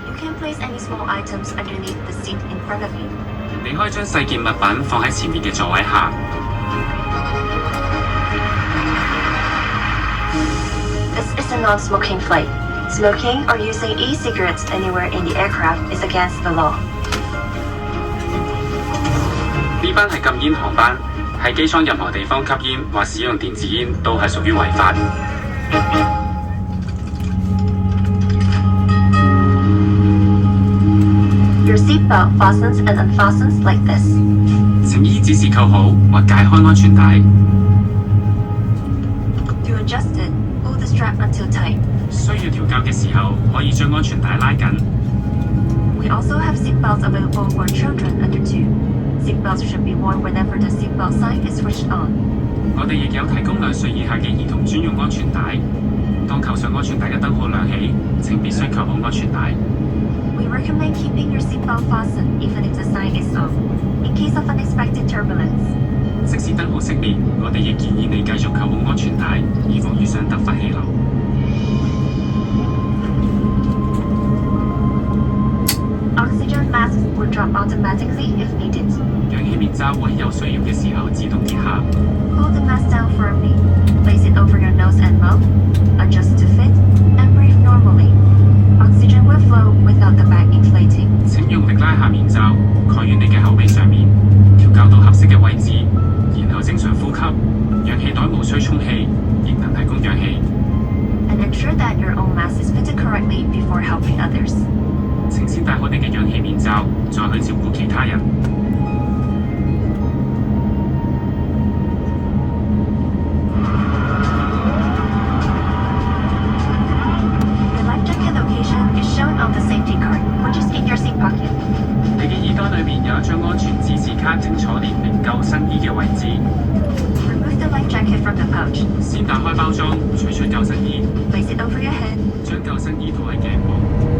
You can place any small items underneath the seat in front of you. 你可以將細件物品放喺前面嘅座位下。This is a non-smoking flight. Smoking or using e-cigarettes anywhere in the aircraft is against the law. 呢班係禁煙航班，喺機艙任何地方吸煙或使用電子煙都係屬於違法。Your seatbelt fastens and unfastens like this. 請依指示扣好或解開安全帶。To adjust it, pull the strap until tight. 需要調校嘅時候，可以將安全帶拉緊。We also have seatbelts available for children under 2. Seatbelts should be worn whenever the seatbelt sign is switched on. 我哋亦有提供2歲以下嘅兒童專用安全帶。當扣上安全帶嘅燈號亮起，請必須扣好安全帶。We recommend keeping your seatbelt fastened even if the sign is off, in case of unexpected turbulence. 即使燈號熄滅，我哋亦建議你繼續扣好安全帶，以防遇上突發氣流。Oxygen masks will drop automatically if needed. 氧氣面罩會喺有需要嘅時候自動跌下。Hold the mask down firmly, place it over your nose and mouth, adjust to fit, and breathe normally. Oxygen will flow without the bag inflating. 請用力拉下面罩，蓋於你嘅口鼻上面，調校到合適嘅位置，然後正常呼吸。氧氣袋無需充氣，亦能提供氧氣。And ensure that your own mask is fitted correctly before helping others. 請先戴好你嘅氧氣面罩，再去照顧其他人。The life jacket location is shown on the safety card, which is in your seat pocket. 你嘅衣袋裏面有一張安全指示卡，清楚列明救生衣嘅位置。Remove the life jacket from the pouch. 先打開包裝，取出救生衣， Place it over your head. 將救生衣套喺頸部。